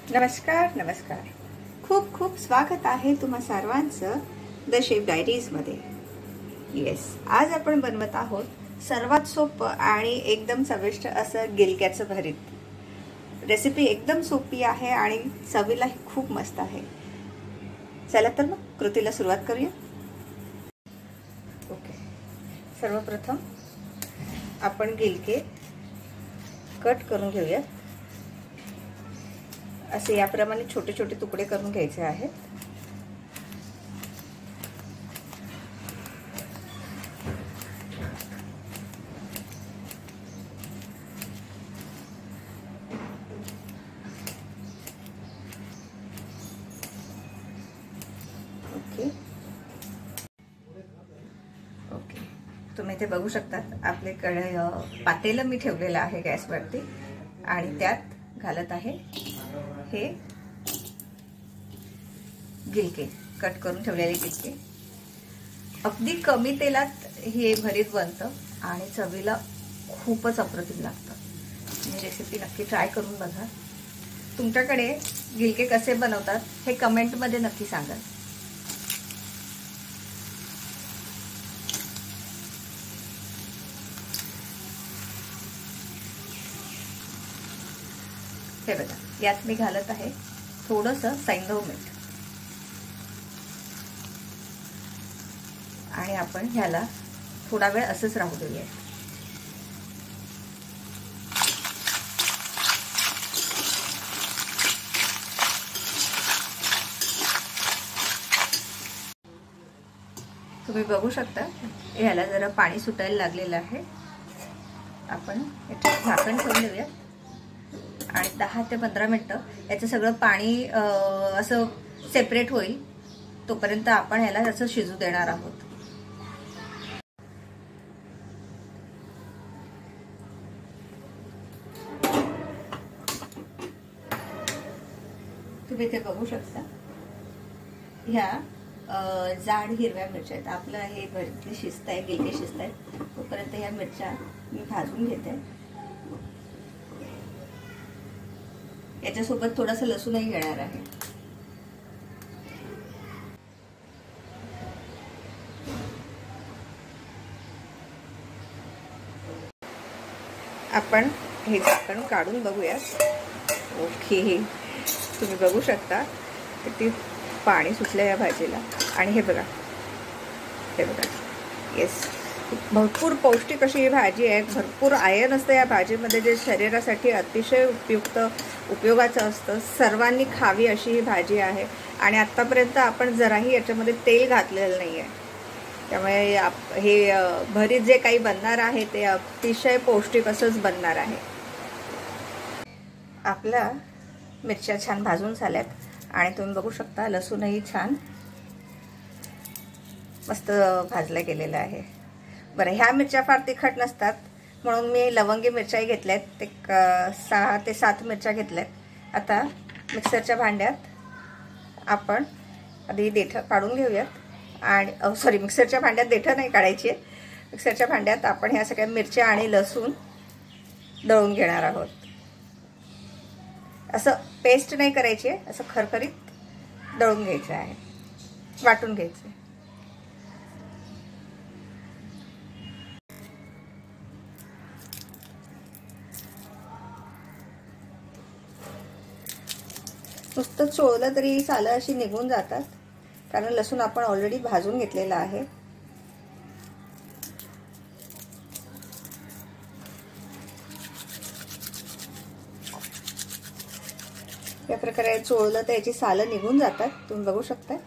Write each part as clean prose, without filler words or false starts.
नमस्कार नमस्कार, खूप खूप स्वागत आहे तुम्हा सर्वांचं द शेफ डायरीज मध्ये। येस, आज आपण बनवत आहोत सर्वात सोपं आणि एकदम चविष्ट असं गिलक्याचं भरीत। रेसिपी एकदम सोपी आहे आणि चवीला खूप मस्त आहे। चला तर मग कृतीला सुरुवात करूया। ओके, सर्वप्रथम आपण गिलके कट करून घेऊया। असे याप्रमाणे छोटे छोटे तुकडे करून घ्यायचे आहेत। ओके ओके, तुम्ही इथे बघू शकता आपल्याकडे पातेलं मी ठेवलेलं आहे गॅसवरती आणि त्यात घालत आहे हे गिलके, कट करून ठेवलेले गिलके। अगदी कमी तेलात हे भरीत बनतं आणि चवीला खूपच अप्रतिम लागतं। ही रेसिपी नक्की ट्राय करून बघा। तुमच्याकडे गिलके कसे बनवतात हे कमेंट मध्ये नक्की सांगा। हे बघा, यात मी घालत आहे थोडंसं सैंधव मीठ आणि आपण ह्याला थोडा वेळ असंच राहू देऊया। तुम्ही बघू शकता ह्याला जरा पाणी सुटायला लागलेलं आहे। आपण याच्यावर झाकण ठेवून देऊया आणि 10 ते 15 मिनिटं याचं सगळं पाणी असं सेपरेट होईल तोपर्यंत आपण ह्याला असं शिजू देणार आहोत। तुम्ही इथे बघू शकता ह्या जाड हिरव्या मिरच्या आहेत। आपलं हे भरती शिजत आहे, गिलके शिजत आहे तोपर्यंत ह्या मिरच्या मी भाजून घेते। याच्यासोबत थोडासा लसूणही घेणार आहे। आपण हे झाकण काढून बघूया। ओके, तुम्ही बघू शकता किती पाणी सुटलं या भाजीला आणि हे बघा येस, भरपूर पौष्टिक अशी ही भाजी आहे। भरपूर आयर्न असतं या भाजीमध्ये जे शरीरासाठी अतिशय उपयोगाचं असतं। सर्वांनी खावी अशी ही भाजी आहे आणि आत्तापर्यंत आपण जराही याच्यामध्ये तेल घातलेलं नाही आहे, त्यामुळे हे भरीत जे काही बनणार आहे ते अतिशय पौष्टिक असंच बनणार आहे। आपल्या मिरच्या छान भाजून झाल्यात आणि तुम्ही बघू शकता लसूणही छान मस्त भाजला गेलेला आहे। बरं, ह्या मिरच्या फार तिखट नसतात म्हणून मी लवंगी मिरच्याही घेतल्यात, ते 6 ते 7 मिरच्या घेतल्यात। आता मिक्सरच्या भांड्यात आपण आधी देठं काढून घेऊयात आणि सॉरी, मिक्सरच्या भांड्यात देठं नाही काढायची, मिक्सरच्या भांड्यात आपण ह्या सगळ्या मिरच्या आणि लसूण दळून घेणार आहोत। असं पेस्ट नाही करायची आहे, असं खरखरीत दळून घ्यायचं आहे, वाटून घ्यायचं आहे। नुसतं चोळलं तरी सालं अशी निघून जातात कारण लसूण आपण ऑलरेडी भाजून घेतलेला आहे। या प्रकारे चोळलं तर याची सालं निघून जातात, तुम्ही बघू शकता।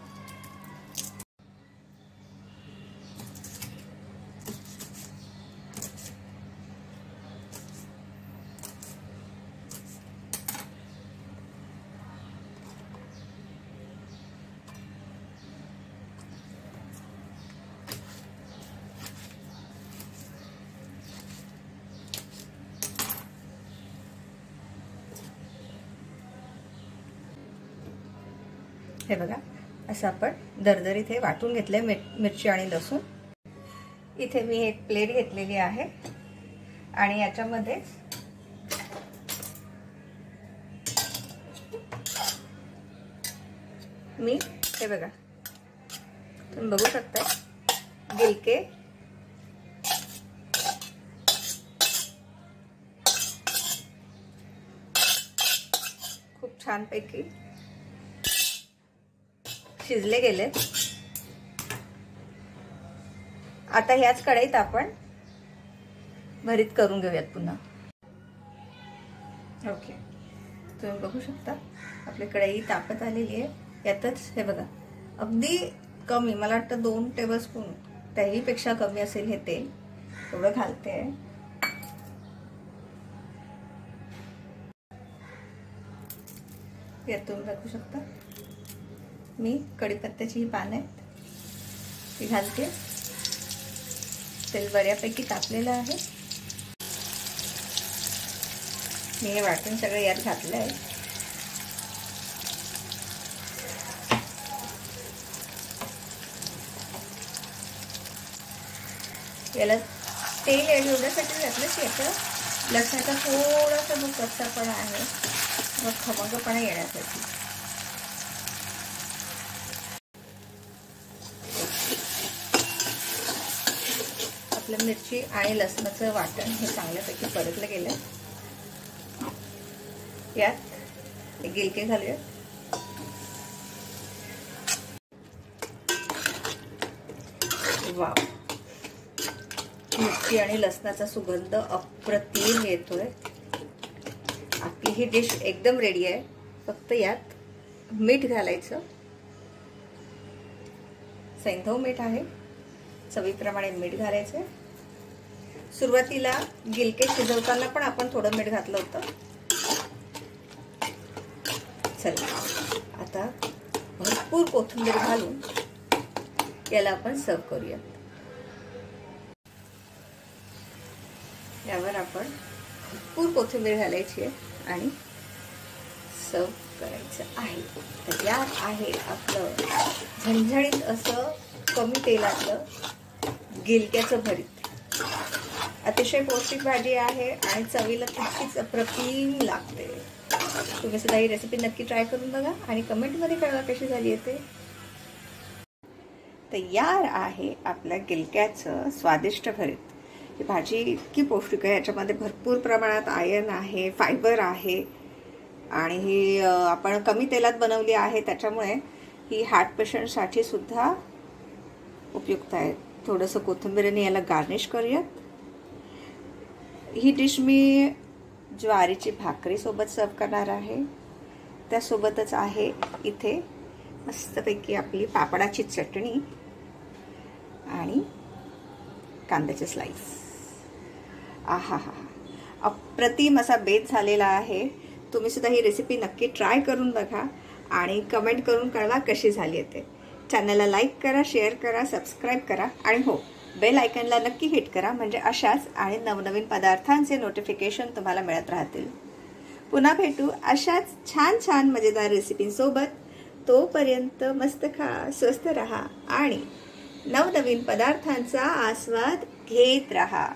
हे बघा, असं आपण दरदरीत हे वाटून घेतलंय मिरची आणि लसूण। इथे मी एक प्लेट घेतलेली आहे आणि याच्यामध्ये मी हे बघा, तुम्ही बघू शकता गिलके खूप छानपैकी शिजले गेले। आता ह्याच कढईत आपण भरीत करून घेऊयात पुन्हा। ओके, तुम्ही बघू शकता आपली कढई तापत आलेली आहे। यातच हे बघा अगदी कमी, मला वाटतं 2 टेबलस्पून, त्याही पेक्षा कमी असेल हे तेल, एवढं घालते आहे। यात तुम्ही बघू शकता मी कढीपत्त्याची ही पानं आहेत ती घालते। तेल बऱ्यापैकी तापलेलं आहे। मी हे वाटण सगळं यात घातलं आहे। याला तेल एवढ्यासाठी घातलं की याचं लसणाचा थोडासा जो कच्चापणा आहे मग खमंगपणा येण्यासाठी। आपलं मिरची आणि लसणाचं वाटण हे चांगल्यापैकी परतलं गेलं। यात गिलके घालूया। वाव, मिरची आणि लसणाचा सुगंध अप्रतिम येतोय। आपली ही डिश एकदम रेडी आहे। फक्त यात मीठ घालायचं, सैंधव मीठ आहे, चवीप्रमाणे मीठ घालायचं। सुरुवातीला गिलके शिजवताना पण आपण थोडं मीठ घातलं होतं। चला आता भरपूर कोथिंबीर घालून याला आपण सर्व करूया। यावर आपण भरपूर कोथिंबीर घालायची आहे आणि सर्व करायचं आहे। तर यात आहे आपलं झणझणीत असं कमी तेलातलं गिलक्याचं भरीत। अतिशय पौष्टिक भाजी आहे आणि चवीला तितकीच अप्रतिम लागते। तुम्ही सुद्धा ही रेसिपी नक्की ट्राय करून बघा आणि कमेंटमध्ये कळवा कशी झाली आहे ते। तयार आहे आपल्या गिलक्याचं स्वादिष्ट भरीत। ही भाजी इतकी पौष्टिक आहे, याच्यामध्ये भरपूर प्रमाणात आयर्न आहे, फायबर आहे आणि ही आपण कमी तेलात बनवली आहे, त्याच्यामुळे ही हार्ट पेशंटसाठी सुद्धा उपयुक्त आहे। थोडंसं कोथिंबीरने याला गार्निश करूयात। ही डिश मी ज्वारीची भाकरी सोबत सर्व करणार आहे। त्यासोबतच आहे इथे मस्तपैकी आपली पापडाची चटणी आणि कांद्याचे स्लाइस। आहा हा, अप्रतिम असा बेत झालेला आहे। तुम्ही सुद्धा ही रेसिपी नक्की ट्राय करून बघा आणि कमेंट करून कळवा कशी झाली आहे ते। चॅनलला लाईक करा, शेअर करा, सबस्क्राईब करा आणि हो, बेल आयकॉनला नक्की हिट करा, म्हणजे अशाच आणि नवनवीन पदार्थांचे नोटिफिकेशन तुम्हाला मिळत राहतील। पुन्हा भेटू अशाच छान छान मजेदार रेसिपींसोबत। तोपर्यंत मस्त खा, स्वस्थ रहा आणि नवनवीन पदार्थांचा आस्वाद घेत रहा।